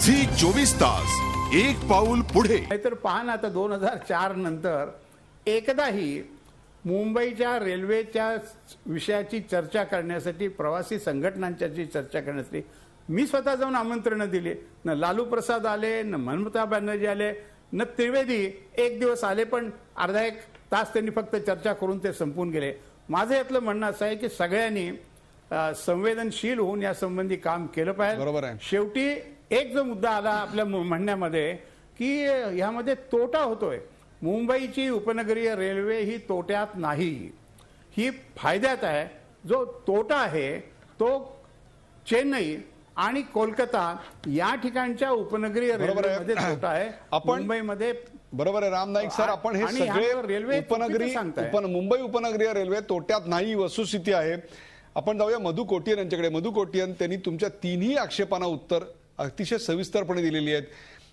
Zee 24 तास एक पाऊल पुढे. नाहीतर पहा ना, आता 2004 नंतर एकदाही मुंबईच्या रेल्वेच्या विषयाची चर्चा करण्यासाठी, प्रवासी संघटनांची चर्चा करण्यासाठी मी स्वतः जाऊन आमंत्रण दिले. न लालू प्रसाद आले, न ममता बॅनर्जी आले, न त्रिवेदी एक दिवस आले, पण अर्धा एक तास त्यांनी फक्त चर्चा करून ते संपून गेले. माझं यातलं म्हणणं असं आहे की सगळ्यांनी संवेदनशील होऊन या संबंधी काम केलं पाहिजे. बरोबर आहे. शेवटी एक जो मुद्दा आला आपल्या म्हणण्यामध्ये की यामध्ये तोटा होतोय. मुंबईची उपनगरीय रेल्वे ही तोट्यात नाही, ही फायद्यात आहे. जो तोटा आहे तो चेन्नई आणि कोलकाता या ठिकाणच्या उपनगरीय रेल्वेमध्ये तोटा आहे. आपण मुंबईमध्ये बरोबर आहे राम नाईक सर, आपण हे सगळे मुंबई उपनगरीय रेल्वे तोट्यात नाही वस्तुस्थिती आहे. आपण जाऊया मधु कोटियन यांच्याकडे. मधु कोटियन, त्यांनी तुमच्या तिन्ही आक्षेपांना उत्तर अतिशय सविस्तरपणे दिलेली आहेत.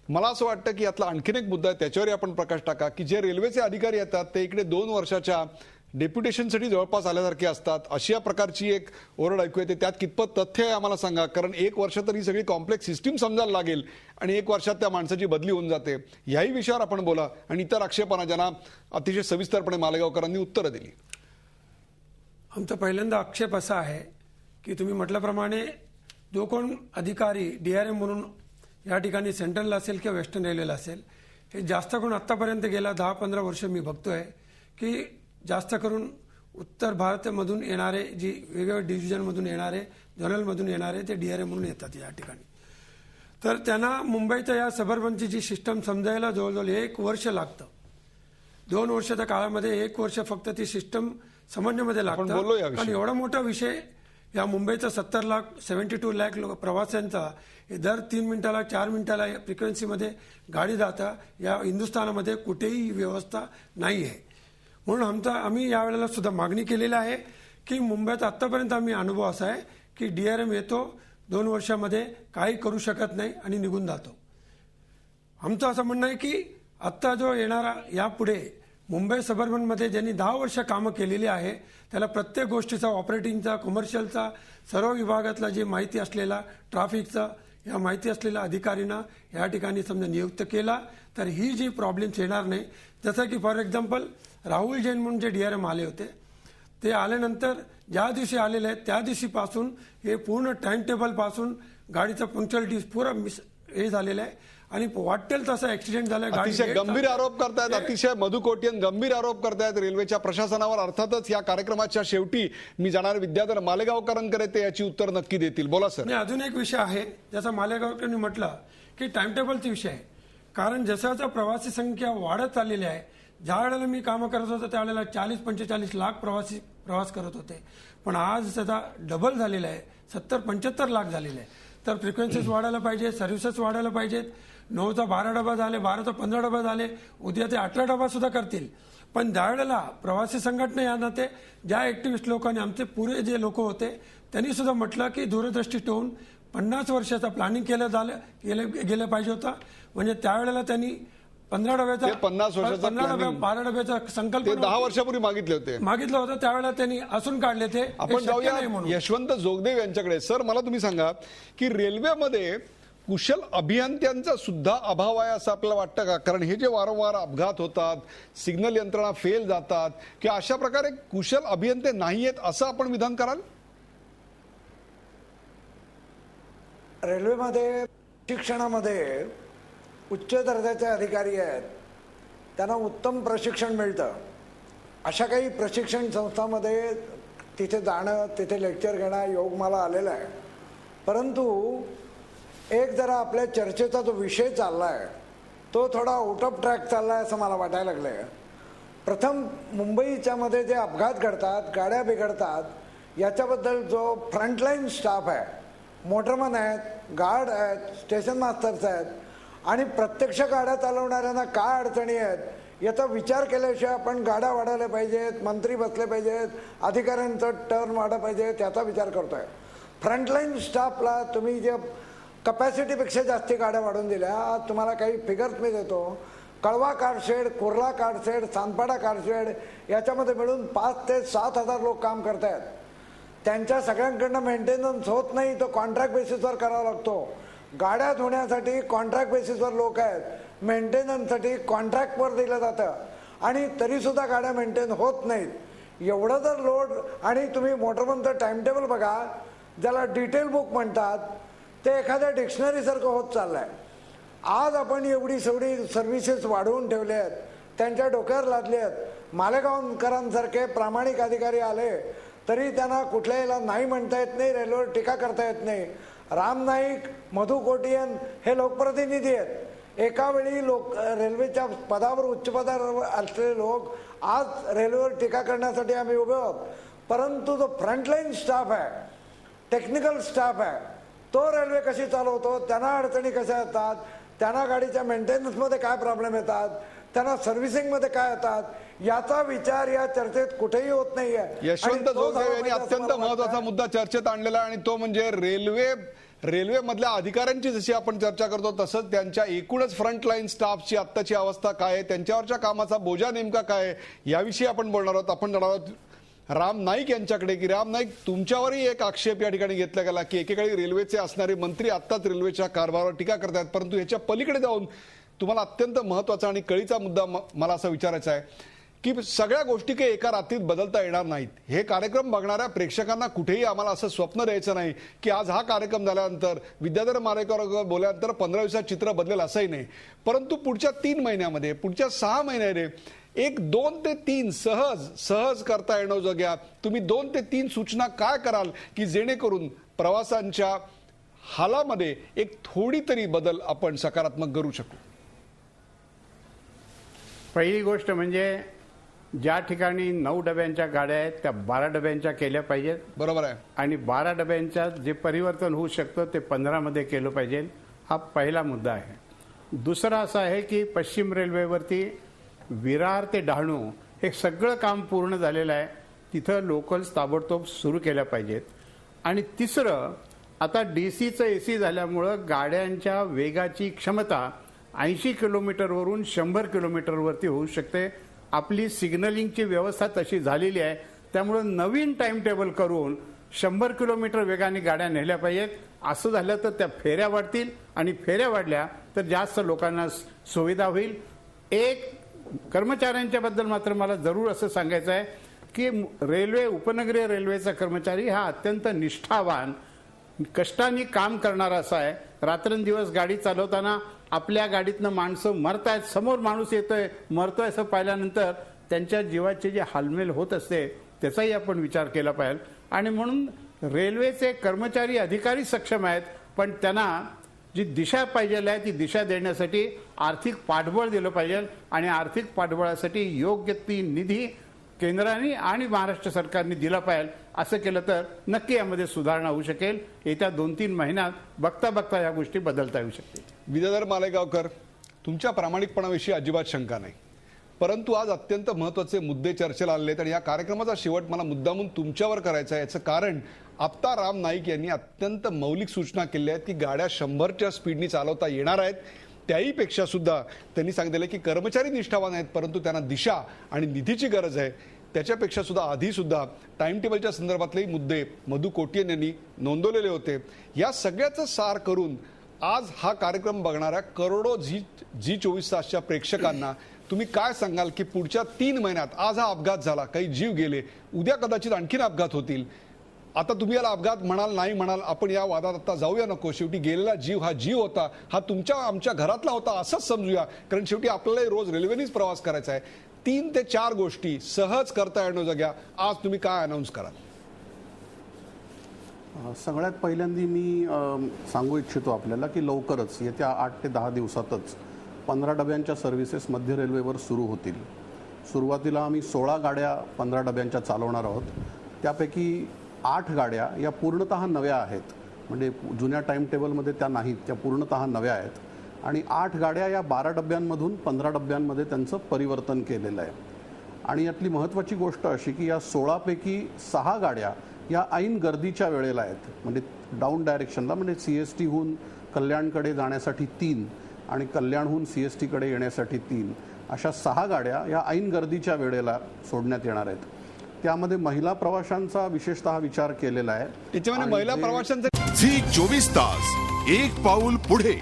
मला असं वाटतं की यातला आणखीन एक मुद्दा आहे, त्याच्यावर आपण प्रकाश टाका की जे रेल्वेचे अधिकारी येतात ते इकडे 2 वर्षाच्या डेप्युटेशनसाठी जवळपास आल्यासारखे असतात, अशा प्रकारची एक ओरड ऐकू येते. त्यात कितपत तथ्य आहे आम्हाला सांगा, कारण 1 वर्ष तर ही सगळी कॉम्प्लेक्स सिस्टीम समजायला लागेल आणि 1 वर्षात त्या माणसाची बदली होऊन जाते. याही विषयावर आपण बोला आणि इतर आक्षेपांना ज्यांना अतिशय सविस्तरपणे मालेगावकरांनी उत्तरं दिली. आमचा पहिल्यांदा आक्षेप असा आहे की तुम्ही म्हटल्याप्रमाणे जो कोण अधिकारी DRM म्हणून या ठिकाणी सेंट्रलला असेल किंवा वेस्टर्न रेल्वेला असेल, हे जास्त करून आत्तापर्यंत गेल्या 10-15 वर्ष मी बघतोय की जास्त करून उत्तर भारतामधून येणारे, जी वेगवेगळ्या डिव्हिजनमधून येणारे, जनरलमधून येणारे ते DRM म्हणून येतात या ठिकाणी. तर त्यांना मुंबईच्या या सबअर्बनची जी सिस्टम समजायला जवळजवळ 1 वर्ष लागतं. 2 वर्षाच्या काळामध्ये 1 वर्ष फक्त ती सिस्टम समजण्यामध्ये लागतं. पण एवढा मोठा विषय या मुंबईचा 70 लाख 72 लाख प्रवाशांचा दर 3 मिनिटाला 4 मिनिटाला फ्रिक्वेन्सीमध्ये गाडी जाता या हिंदुस्थानामध्ये कुठेही व्यवस्था नाही आहे. म्हणून आम्ही यावेळेला सुद्धा मागणी केलेली आहे की मुंबईत आतापर्यंत आम्ही अनुभव असा आहे की DRM येतो, 2 वर्षामध्ये काही करू शकत नाही आणि निघून जातो. आमचं असं म्हणणं आहे की आत्ता जो येणारा यापुढे मुंबई सबअर्बनमध्ये ज्यांनी 10 वर्ष कामं केलेली आहे त्याला प्रत्येक गोष्टीचा, ऑपरेटिंगचा, कमर्शियलचा, सर्व विभागातला जी माहिती असलेला, ट्रॅफिकचा या माहिती असलेल्या अधिकाऱ्यांना या ठिकाणी समजा नियुक्त केला तर ही जी प्रॉब्लेम्स येणार नाही. जसं की फॉर एक्झाम्पल राहुल जैन म्हणून जे DRM आले होते, ते आल्यानंतर ज्या दिवशी आलेले आहेत त्या दिवशीपासून हे पूर्ण टाइम टेबलपासून गाडीचा पंक्च्युअलिटी पुरा हे झालेलं आहे आणि वाटेल तसा ऍक्सिडेंट झाला. अतिशय गंभीर आरोप करतायत, अतिशय मधु कोटियन गंभीर आरोप करतायत रेल्वेच्या प्रशासनावर. अर्थातच या कार्यक्रमाच्या शेवटी मी जाणार विद्याधर मालेगावकरांकडे, ते याची उत्तर नक्की देतील. बोला सर. अजून एक विषय आहे ज्याचा मालेगावकरांनी म्हटलं की टाइम टेबलचा विषय आहे. कारण जसं प्रवासी संख्या वाढत चाललेली आहे, ज्या वेळेला मी कामं करत होतो त्यावेळेला 40-45 लाख प्रवासी प्रवास करत होते, पण आज त्याचा डबल झालेला आहे, 70-75 लाख झालेले आहे. तर फ्रिक्वेन्सीज वाढायला पाहिजे, सर्व्हिसेस वाढायला पाहिजेत. 9चा 12 डबा झाले, 12चा 15 डबा झाले, उद्या ते 18 डबा सुद्धा करतील. पण त्यावेळेला प्रवासी संघटना या नाते ज्या ऍक्टिव्हिस्ट लोकांनी, आमचे पुरे जे लोक होते त्यांनी सुद्धा म्हटलं की दूरदृष्टी ठेवून 50 वर्षाचा प्लॅनिंग गेलं पाहिजे होता. म्हणजे त्यावेळेला त्यांनी 15 डब्याचा 12 डब्याचा संकल्प 10 वर्षापूर्वी मागितलं होतं. त्यावेळेला त्यांनी असून काढले ते. आपण जाऊया यशवंत जोगदेव यांच्याकडे. सर, मला तुम्ही सांगा की रेल्वेमध्ये कुशल अभियंत्यांचा सुद्धा अभाव आहे असं आपल्याला वाटतं का? कारण हे जे वारंवार अपघात होतात, सिग्नल यंत्रणा फेल जातात, की अशा प्रकारे कुशल अभियंते नाहीयेत असं आपण विधान कराल? रेल्वेमध्ये शिक्षणामध्ये उच्च दर्जाचे अधिकारी आहेत, त्यांना उत्तम प्रशिक्षण मिळतं. अशा काही प्रशिक्षण संस्थांमध्ये तिथे जाणं, तिथे लेक्चर घेणं योग मला आलेला आहे. परंतु एक जरा आपल्या चर्चेचा जो विषय चालला आहे तो थोडा आउट ऑफ ट्रॅक चालला आहे असं मला वाटायला लागलं आहे. प्रथम मुंबईच्या मध्ये जे अपघात घडतात, गाड्या बिघडतात, याच्याबद्दल जो फ्रंटलाईन स्टाफ आहे, मोटरमन आहेत, गार्ड आहेत, स्टेशन मास्टर्स आहेत आणि प्रत्यक्ष गाड्या चालवणाऱ्यांना काय अडचणी आहेत याचा विचार केल्याशिवाय आपण गाड्या वाढवल्या पाहिजेत, मंत्री बसले पाहिजेत, अधिकाऱ्यांचं टर्न वाढलं पाहिजे, त्याचा विचार करतोय. फ्रंटलाईन स्टाफला तुम्ही जे कपॅसिटीपेक्षा जास्ती गाड्या वाढवून दिल्या. आज तुम्हाला काही फिगर्स मी देतो. कळवा car shed, Kurla car shed, Sanpada car shed याच्यामध्ये मिळून 5 ते 7 हजार लोक काम करत आहेत. त्यांच्या सगळ्यांकडनं मेंटेनन्स होत नाही, तो कॉन्ट्रॅक्ट बेसिसवर करावा लागतो. गाड्या धुण्यासाठी कॉन्ट्रॅक्ट बेसिसवर लोक आहेत, मेंटेनन्ससाठी कॉन्ट्रॅक्टवर दिलं जातं आणि तरीसुद्धा गाड्या मेंटेन होत नाहीत. एवढं जर लोड, आणि तुम्ही मोटरबनचं टाइमटेबल बघा, ज्याला डिटेल बुक म्हणतात, ते एखाद्या डिक्शनरीसारखं होत चाललंय. आज आपण एवढी सर्व्हिसेस वाढवून ठेवले आहेत, त्यांच्या डोक्यावर लादले आहेत. मालेगावकरांसारखे प्रामाणिक अधिकारी आले तरी त्यांना कुठल्याला नाही म्हणता येत नाही, रेल्वेवर टीका करता येत नाही. राम नाईक, मधु कोटियन हे लोकप्रतिनिधी आहेत. एका वेळी रेल्वेच्या पदावर, उच्च पदावर असलेले लोक आज रेल्वेवर टीका करण्यासाठी आम्ही उभे आहोत. परंतु जो फ्रंटलाईन स्टाफ आहे, टेक्निकल स्टाफ आहे, तो रेल्वे कशी चालवतो, त्यांना अडचणी कशा येतात, त्यांना गाडीच्या मेंटेनन्समध्ये काय प्रॉब्लेम येतात, त्यांना सर्व्हिसिंगमध्ये काय येतात, याचा विचार या चर्चेत कुठेही होत नाहीये. यशवंत जोगदेव यांनी अत्यंत महत्वाचा मुद्दा चर्चेत आणलेला आहे आणि तो म्हणजे रेल्वे मधल्या अधिकाऱ्यांची जशी आपण चर्चा करतो तसंच त्यांच्या एकूणच फ्रंटलाईन स्टाफची आत्ताची अवस्था काय आहे, त्यांच्यावरच्या कामाचा बोजा नेमका काय आहे, याविषयी आपण बोलणार आहोत. आपण जाणार आहोत राम नाईक यांच्याकडे की राम नाईक, तुमच्यावरही एक आक्षेप या ठिकाणी घेतला गेला की एकेकाळी रेल्वेचे असणारे मंत्री आत्ताच रेल्वेच्या कारभारावर टीका करतात, परंतु ह्याच्या पलीकडे जाऊन तुम्हाला अत्यंत महत्वाचा आणि कळीचा मुद्दा मला असं विचारायचा आहे की सगळ्या गोष्टी काही एका रात्रीत बदलता येणार नाहीत. हे कार्यक्रम बघणाऱ्या प्रेक्षकांना कुठेही आम्हाला असं स्वप्न द्यायचं नाही की आज हा कार्यक्रम झाल्यानंतर विद्याधर मारेकर बोलल्यानंतर 15 दिवसात चित्र बदलेल असंही नाही. परंतु पुढच्या 3 महिन्यामध्ये, पुढच्या 6 महिन्यामध्ये एक 2 ते 3 सहज करता येणं जग्या तुम्ही 2 ते 3 सूचना काय कराल की जेणेकरून प्रवासांच्या हालामध्ये एक थोडी तरी बदल आपण सकारात्मक करू शकू? पहिली गोष्ट म्हणजे ज्या ठिकाणी 9 डब्यांच्या गाड्या आहेत त्या 12 डब्यांच्या केल्या पाहिजेत. बरोबर आहे. आणि 12 डब्यांच्या जे परिवर्तन होऊ शकतं ते 15 मध्ये केलं पाहिजे. हा पहिला मुद्दा आहे. दुसरा असा आहे की पश्चिम रेल्वेवरती विरार ते डहाणू हे सगळं काम पूर्ण झालेलं आहे. तिथं लोकल्स ताबडतोब सुरू केल्या पाहिजेत. आणि तिसरं, आता डीसीचं एसी झाल्यामुळं गाड्यांच्या वेगाची क्षमता 80 किलोमीटरवरून 100 किलोमीटरवरती होऊ शकते. आपली सिग्नलिंगची व्यवस्था तशी झालेली आहे. त्यामुळं नवीन टाइम टेबल करून 100 किलोमीटर वेगाने गाड्या नेल्या पाहिजेत. असं झालं तर त्या फेऱ्या वाढतील आणि फेऱ्या वाढल्या तर जास्त लोकांना सुविधा होईल. एक कर्मचाऱ्यांच्या बद्दल मात्र मला जरूर असं सांगायचं आहे की रेल्वे, उपनगरीय रेल्वेचा कर्मचारी हा अत्यंत निष्ठावान, कष्टाने काम करणारा असा आहे. रात्रंदिवस गाडी चालवताना आपल्या गाडीतनं माणसं मरतायत, समोर माणूस येतोय मरतोय असं पाहिल्यानंतर त्यांच्या जीवाची जी हालमेल होत असते त्याचाही आपण विचार केला पाहिजे. आणि म्हणून रेल्वेचे कर्मचारी, अधिकारी सक्षम आहेत, पण त्यांना जी दिशा पाहिजे आहे ती दिशा देण्यासाठी आर्थिक पाठबळ दिलं पाहिजे. आणि आर्थिक पाठबळासाठी योग्य ती निधी केंद्राने आणि महाराष्ट्र सरकारने दिला पाहिजे. असं केलं तर नक्की यामध्ये सुधारणा होऊ शकेल. येत्या 2-3 महिन्यात बघता बघता या गोष्टी बदलता येऊ शकतील. विद्याधर मालेगावकर, तुमच्या प्रामाणिकपणाविषयी अजिबात शंका नाही, परंतु आज अत्यंत महत्त्वाचे मुद्दे चर्चेला आले आहेत आणि या कार्यक्रमाचा शेवट मला मुद्दामून तुमच्यावर करायचा आहे. याचं कारण आप्ता राम नाईक यांनी अत्यंत मौलिक सूचना केल्या आहेत की गाड्या 100च्या स्पीडनी चालवता येणार आहेत. त्याहीपेक्षा सुद्धा त्यांनी सांगितलं की कर्मचारी निष्ठावान आहेत, परंतु त्यांना दिशा आणि निधीची गरज आहे. त्याच्यापेक्षा सुद्धा आधी सुद्धा टाइम टेबलच्या संदर्भातलेही मुद्दे मधु कोटियन यांनी नोंदवलेले होते. या सगळ्याचं सार करून आज हा कार्यक्रम बघणाऱ्या करोडो जी 24 तासच्या प्रेक्षकांना तुम्ही काय सांगाल की पुढच्या 3 महिन्यात, आज हा अपघात झाला, काही जीव गेले, उद्या कदाचित आणखीन अपघात होतील, आता तुम्ही याला अपघात म्हणाल नाही म्हणाल, आपण या वादात आता जाऊया नको. शेवटी गेलेला जीव हा जीव होता, हा तुमच्या आमच्या घरातला होता असंच समजूया, कारण शेवटी आपल्याला रोज रेल्वेनेच प्रवास करायचा आहे. 3 ते 4 गोष्टी सहज करता येणं जग्या आज तुम्ही काय अनाऊन्स कराल? सगळ्यात पहिल्यांदा मी सांगू इच्छितो आपल्याला की लवकरच येत्या 8 ते 10 दिवसातच 15 डब्यांच्या सर्व्हिसेस मध्य रेल्वेवर सुरू होतील. सुरुवातीला आम्ही 16 गाड्या 15 डब्यांच्या चालवणार आहोत. त्यापैकी 8 गाड्या या पूर्णतः नव्या आहेत, म्हणजे जुन्या टाइम टेबलमध्ये त्या नाहीत, त्या पूर्णतः नव्या आहेत. आणि 8 गाड्या या 12 डब्यांमधून 15 डब्यांमध्ये त्यांचं परिवर्तन केलेलं आहे. आणि यातली महत्त्वाची गोष्ट अशी की या 16 पैकी 6 गाड्या या ऐन गर्दीच्या वेळेला आहेत, म्हणजे डाऊन डायरेक्शनला, म्हणजे CST हून कल्याणकडे जाण्यासाठी 3 आणि कल्याणहून CST कडे येण्यासाठी 3 अशा 6 गाड्या या ऐन गर्दीच्या वेळेला सोडण्यात येणार आहेत. त्यामध्ये महिला प्रवाशांचा विशेषतः विचार केलेला आहे. त्याच्यामध्ये महिला प्रवाशांचा झी 24 तास एक पाऊल पुढे.